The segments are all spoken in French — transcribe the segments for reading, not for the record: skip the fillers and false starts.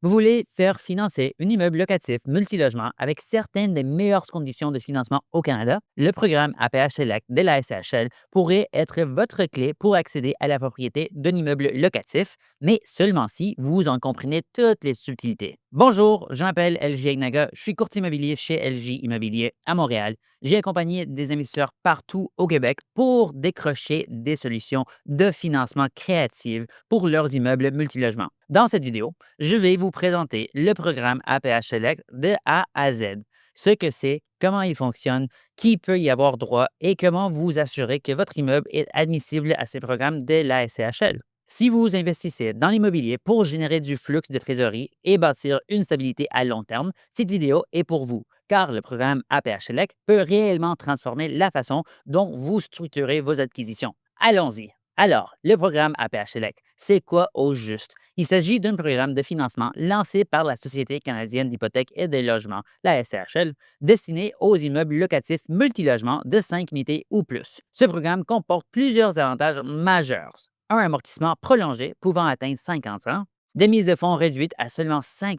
Vous voulez faire financer un immeuble locatif multilogement avec certaines des meilleures conditions de financement au Canada? Le programme APH Select de la SCHL pourrait être votre clé pour accéder à la propriété d'un immeuble locatif, mais seulement si vous en comprenez toutes les subtilités. Bonjour, je m'appelle LG Agnaga, je suis courtier immobilier chez LG Immobilier à Montréal. J'ai accompagné des investisseurs partout au Québec pour décrocher des solutions de financement créatives pour leurs immeubles multilogements. Dans cette vidéo, je vais vous présenter le programme APH Select de A à Z. Ce que c'est, comment il fonctionne, qui peut y avoir droit et comment vous assurer que votre immeuble est admissible à ces programmes de la SCHL. Si vous investissez dans l'immobilier pour générer du flux de trésorerie et bâtir une stabilité à long terme, cette vidéo est pour vous, car le programme APH Select peut réellement transformer la façon dont vous structurez vos acquisitions. Allons-y! Alors, le programme APH Select, c'est quoi au juste? Il s'agit d'un programme de financement lancé par la Société canadienne d'hypothèques et des logements, la SCHL, destiné aux immeubles locatifs multilogements de 5 unités ou plus. Ce programme comporte plusieurs avantages majeurs. Un amortissement prolongé pouvant atteindre 50 ans, des mises de fonds réduites à seulement 5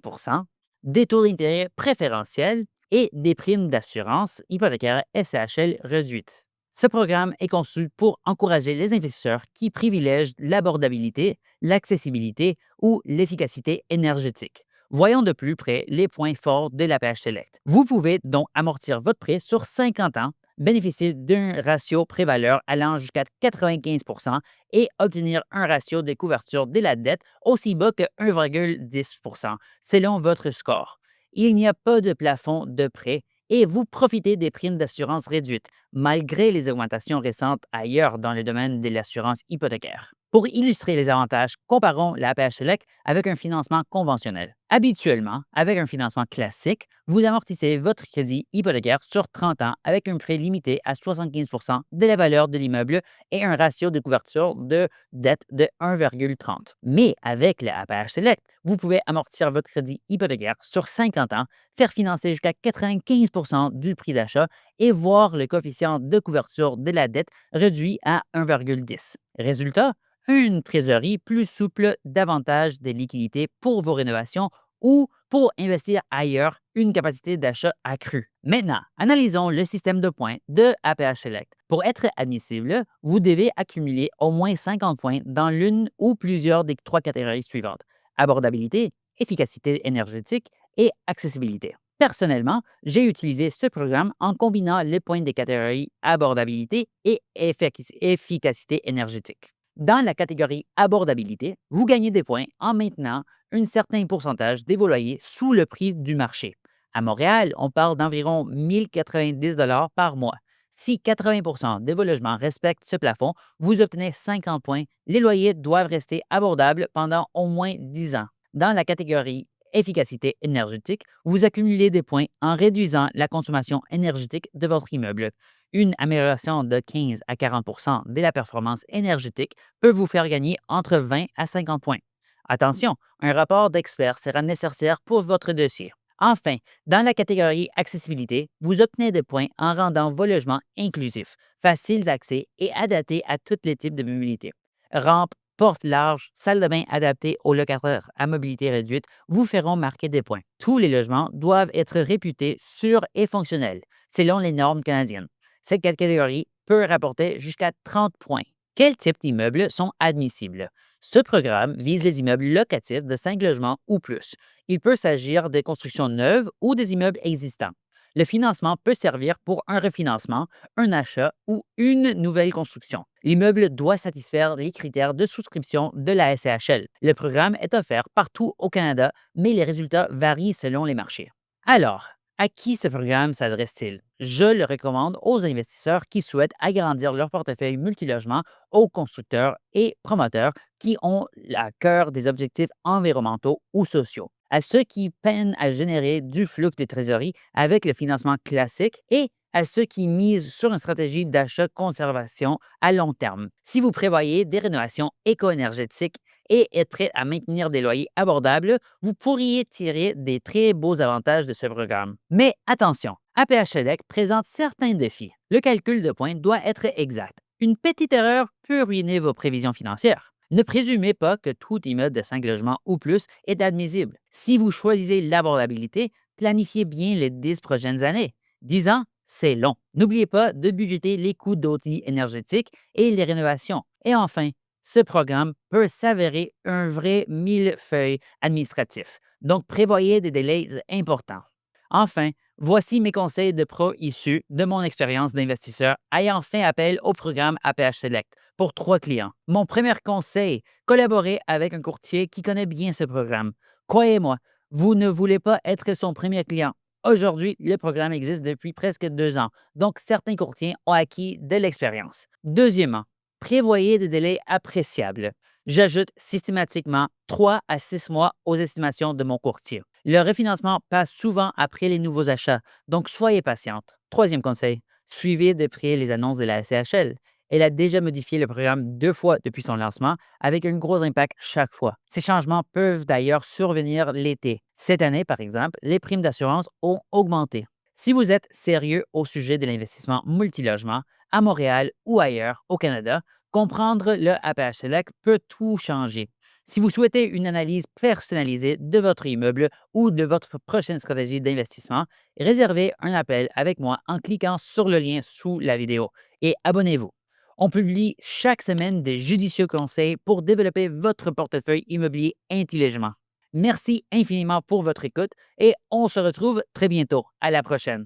des taux d'intérêt préférentiels et des primes d'assurance hypothécaire SCHL réduites. Ce programme est conçu pour encourager les investisseurs qui privilègent l'abordabilité, l'accessibilité ou l'efficacité énergétique. Voyons de plus près les points forts de l'APH Select. Vous pouvez donc amortir votre prêt sur 50 ans, bénéficier d'un ratio pré-valeur allant jusqu'à 95 et obtenir un ratio de couverture de la dette aussi bas que 1,10 selon votre score. Il n'y a pas de plafond de prêt et vous profitez des primes d'assurance réduites, malgré les augmentations récentes ailleurs dans le domaine de l'assurance hypothécaire. Pour illustrer les avantages, comparons la APH Select avec un financement conventionnel. Habituellement, avec un financement classique, vous amortissez votre crédit hypothécaire sur 30 ans avec un prêt limité à 75 de la valeur de l'immeuble et un ratio de couverture de dette de 1,30. Mais avec la APH Select, vous pouvez amortir votre crédit hypothécaire sur 50 ans, faire financer jusqu'à 95 du prix d'achat et voir le coefficient de couverture de la dette réduit à 1,10. Résultat, une trésorerie plus souple, davantage de liquidités pour vos rénovations ou pour investir ailleurs, une capacité d'achat accrue. Maintenant, analysons le système de points de APH Select. Pour être admissible, vous devez accumuler au moins 50 points dans l'une ou plusieurs des trois catégories suivantes: abordabilité, efficacité énergétique et accessibilité. Personnellement, j'ai utilisé ce programme en combinant les points des catégories abordabilité et efficacité énergétique. Dans la catégorie abordabilité, vous gagnez des points en maintenant un certain pourcentage de vos loyers sous le prix du marché. À Montréal, on parle d'environ 1090 par mois. Si 80 de vos logements respectent ce plafond, vous obtenez 50 points. Les loyers doivent rester abordables pendant au moins 10 ans. Dans la catégorie efficacité énergétique, vous accumulez des points en réduisant la consommation énergétique de votre immeuble. Une amélioration de 15 à 40 de la performance énergétique peut vous faire gagner entre 20 à 50 points. Attention, un rapport d'expert sera nécessaire pour votre dossier. Enfin, dans la catégorie accessibilité, vous obtenez des points en rendant vos logements inclusifs, faciles d'accès et adaptés à tous les types de mobilité. Rampes, portes larges, salle de bain adaptée aux locataires à mobilité réduite vous feront marquer des points. Tous les logements doivent être réputés sûrs et fonctionnels, selon les normes canadiennes. Cette catégorie peut rapporter jusqu'à 30 points. Quels types d'immeubles sont admissibles? Ce programme vise les immeubles locatifs de 5 logements ou plus. Il peut s'agir des constructions neuves ou des immeubles existants. Le financement peut servir pour un refinancement, un achat ou une nouvelle construction. L'immeuble doit satisfaire les critères de souscription de la SCHL. Le programme est offert partout au Canada, mais les résultats varient selon les marchés. Alors, à qui ce programme s'adresse-t-il? Je le recommande aux investisseurs qui souhaitent agrandir leur portefeuille multilogement, aux constructeurs et promoteurs qui ont à cœur des objectifs environnementaux ou sociaux, à ceux qui peinent à générer du flux de trésorerie avec le financement classique et à ceux qui misent sur une stratégie d'achat-conservation à long terme. Si vous prévoyez des rénovations éco-énergétiques et êtes prêt à maintenir des loyers abordables, vous pourriez tirer des très beaux avantages de ce programme. Mais attention, APH Select présente certains défis. Le calcul de points doit être exact. Une petite erreur peut ruiner vos prévisions financières. Ne présumez pas que tout immeuble de 5 logements ou plus est admissible. Si vous choisissez l'abordabilité, planifiez bien les 10 prochaines années. 10 ans, c'est long. N'oubliez pas de budgéter les coûts d'audit énergétique et les rénovations. Et enfin, ce programme peut s'avérer un vrai millefeuille administratif. Donc, prévoyez des délais importants. Enfin, voici mes conseils de pro issus de mon expérience d'investisseur ayant fait appel au programme APH Select pour 3 clients. Mon premier conseil, collaborez avec un courtier qui connaît bien ce programme. Croyez-moi, vous ne voulez pas être son premier client. Aujourd'hui, le programme existe depuis presque 2 ans, donc certains courtiers ont acquis de l'expérience. Deuxièmement, prévoyez des délais appréciables. J'ajoute systématiquement 3 à 6 mois aux estimations de mon courtier. Le refinancement passe souvent après les nouveaux achats, donc soyez patiente. Troisième conseil, suivez de près les annonces de la SCHL. Elle a déjà modifié le programme 2 fois depuis son lancement, avec un gros impact chaque fois. Ces changements peuvent d'ailleurs survenir l'été. Cette année, par exemple, les primes d'assurance ont augmenté. Si vous êtes sérieux au sujet de l'investissement multilogement, à Montréal ou ailleurs au Canada, comprendre le APH Select peut tout changer. Si vous souhaitez une analyse personnalisée de votre immeuble ou de votre prochaine stratégie d'investissement, réservez un appel avec moi en cliquant sur le lien sous la vidéo et abonnez-vous. On publie chaque semaine des judicieux conseils pour développer votre portefeuille immobilier intelligemment. Merci infiniment pour votre écoute et on se retrouve très bientôt. À la prochaine.